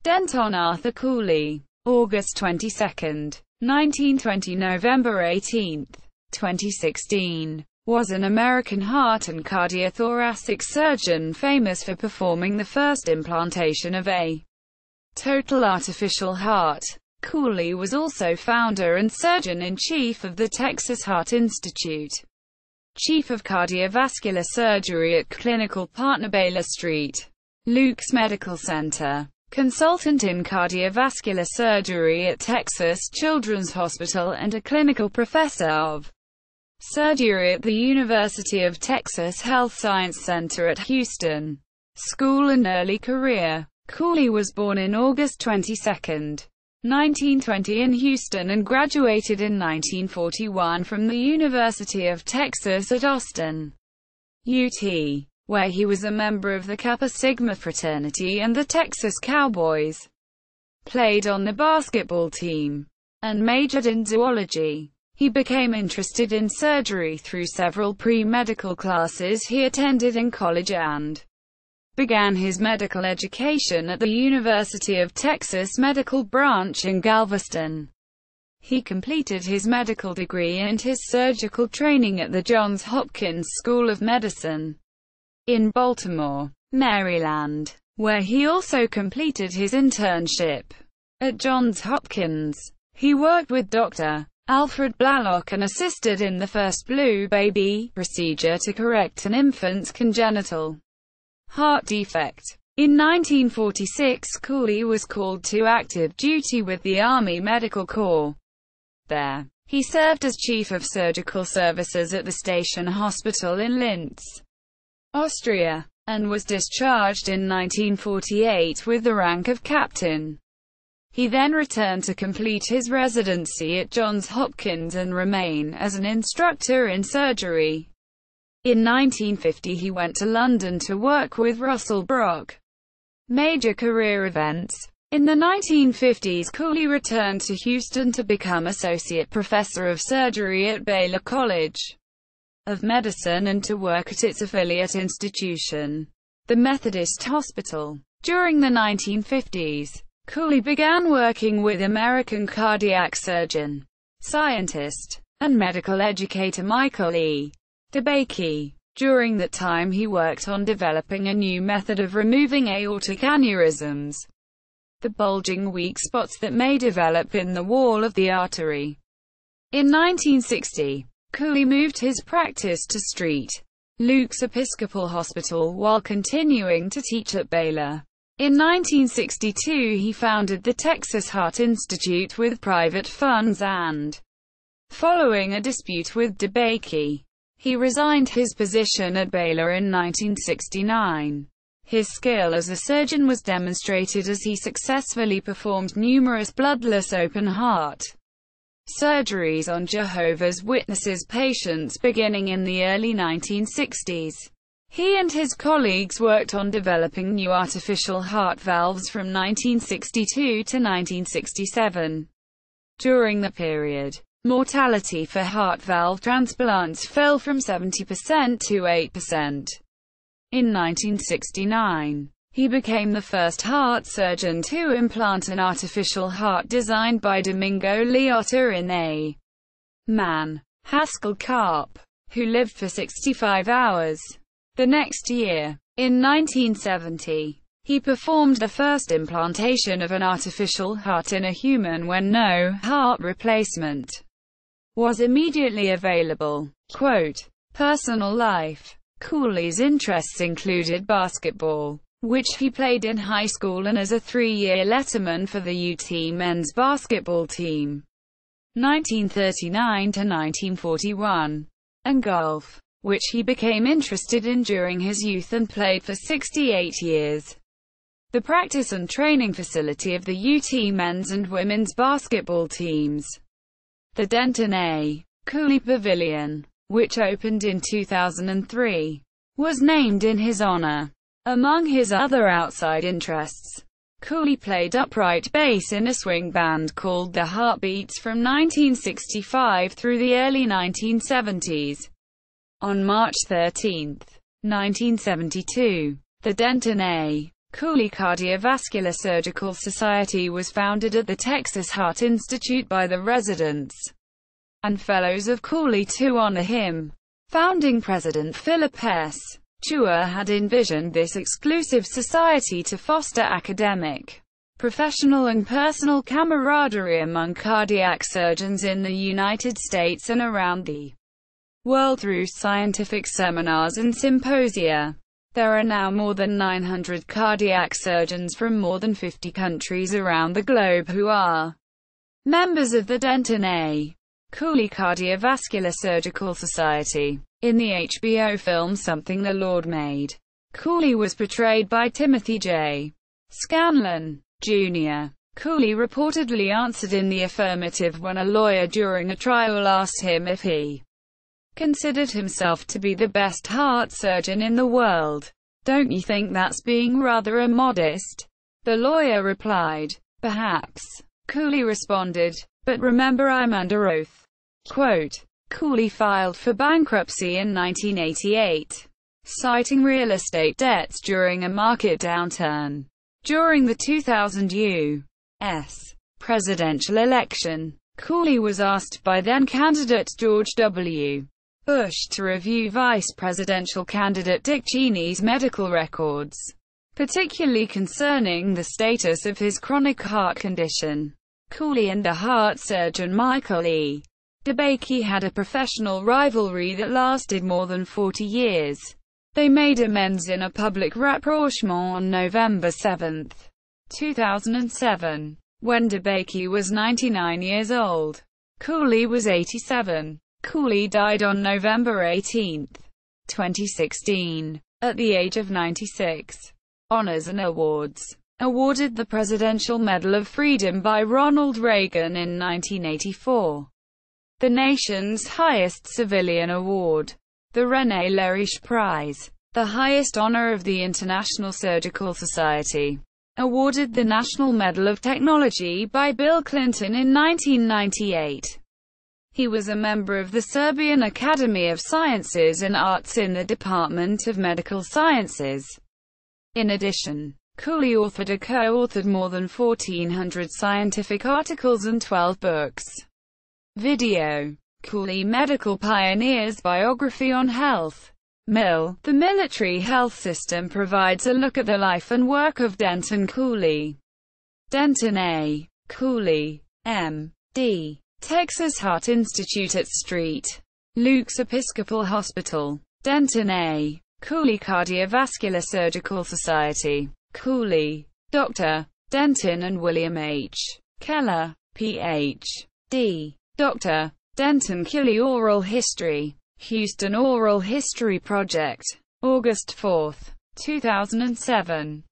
Denton Arthur Cooley, August 22, 1920 – November 18, 2016, was an American heart and cardiothoracic surgeon famous for performing the first implantation of a total artificial heart. Cooley was also founder and surgeon-in-chief of the Texas Heart Institute, chief of cardiovascular surgery at clinical partner Baylor St. Luke's Medical Center, consultant in cardiovascular surgery at Texas Children's Hospital, and a clinical professor of surgery at the University of Texas Health Science Center at Houston. School and early career. Cooley was born in August 22, 1920 in Houston and graduated in 1941 from the University of Texas at Austin, UT, where he was a member of the Kappa Sigma fraternity and the Texas Cowboys, played on the basketball team, and majored in zoology. He became interested in surgery through several pre-medical classes he attended in college and began his medical education at the University of Texas Medical Branch in Galveston. He completed his medical degree and his surgical training at the Johns Hopkins School of Medicine in Baltimore, Maryland, where he also completed his internship. At Johns Hopkins, he worked with Dr. Alfred Blalock and assisted in the first blue baby procedure to correct an infant's congenital heart defect. In 1946, Cooley was called to active duty with the Army Medical Corps. There, he served as chief of surgical services at the Station Hospital in Linz, Austria, and was discharged in 1948 with the rank of captain. He then returned to complete his residency at Johns Hopkins and remain as an instructor in surgery. In 1950 he went to London to work with Russell Brock. Major career events. In the 1950s, Cooley returned to Houston to become associate professor of surgery at Baylor College of Medicine and to work at its affiliate institution, the Methodist Hospital. During the 1950s, Cooley began working with American cardiac surgeon, scientist, and medical educator Michael E. DeBakey. During that time he worked on developing a new method of removing aortic aneurysms, the bulging weak spots that may develop in the wall of the artery. In 1960, Cooley moved his practice to St. Luke's Episcopal Hospital while continuing to teach at Baylor. In 1962 he founded the Texas Heart Institute with private funds and, following a dispute with DeBakey, he resigned his position at Baylor in 1969. His skill as a surgeon was demonstrated as he successfully performed numerous bloodless open-heart surgeries on Jehovah's Witnesses patients beginning in the early 1960s. He and his colleagues worked on developing new artificial heart valves from 1962 to 1967. During the period, mortality for heart valve transplants fell from 70% to 8%. In 1969, he became the first heart surgeon to implant an artificial heart designed by Domingo Liotta in a man, Haskell Karp, who lived for 65 hours. The next year, in 1970, he performed the first implantation of an artificial heart in a human when no heart replacement was immediately available. Quote, personal life. Cooley's interests included basketball, which he played in high school and as a three-year letterman for the UT men's basketball team, 1939 to 1941, and golf, which he became interested in during his youth and played for 68 years. The practice and training facility of the UT men's and women's basketball teams, the Denton A. Cooley Pavilion, which opened in 2003, was named in his honor. Among his other outside interests, Cooley played upright bass in a swing band called the Heartbeats from 1965 through the early 1970s. On March 13, 1972, the Denton A. Cooley Cardiovascular Surgical Society was founded at the Texas Heart Institute by the residents and fellows of Cooley to honor him. Founding President Philip S. Chua had envisioned this exclusive society to foster academic, professional and personal camaraderie among cardiac surgeons in the United States and around the world through scientific seminars and symposia. There are now more than 900 cardiac surgeons from more than 50 countries around the globe who are members of the Denton A. Cooley Cardiovascular Surgical Society. In the HBO film Something the Lord Made, Cooley was portrayed by Timothy J. Scanlon, Jr. Cooley reportedly answered in the affirmative when a lawyer during a trial asked him if he considered himself to be the best heart surgeon in the world. "Don't you think that's being rather immodest?" the lawyer replied. "Perhaps." Cooley responded, "But remember, I'm under oath." Quote, Cooley filed for bankruptcy in 1988, citing real estate debts during a market downturn. During the 2000 U.S. presidential election, Cooley was asked by then-candidate George W. Bush to review vice presidential candidate Dick Cheney's medical records, particularly concerning the status of his chronic heart condition. Cooley and the heart surgeon Michael E. DeBakey had a professional rivalry that lasted more than 40 years. They made amends in a public rapprochement on November 7, 2007, when DeBakey was 99 years old. Cooley was 87. Cooley died on November 18, 2016, at the age of 96. Honors and awards. Awarded the Presidential Medal of Freedom by Ronald Reagan in 1984. The nation's highest civilian award. The René Leriche Prize. The highest honor of the International Surgical Society. Awarded the National Medal of Technology by Bill Clinton in 1998. He was a member of the Serbian Academy of Sciences and Arts in the Department of Medical Sciences. In addition, Cooley authored or co-authored more than 1,400 scientific articles and 12 books. Video. Cooley Medical Pioneers Biography on Health. MIL. The military health system provides a look at the life and work of Denton Cooley. Denton A. Cooley, M.D. Texas Heart Institute at St. Luke's Episcopal Hospital. Denton A. Cooley Cardiovascular Surgical Society. Cooley, Dr. Denton and William H. Keller, Ph.D. Dr. Denton Cooley Oral History. Houston Oral History Project. August 4, 2007.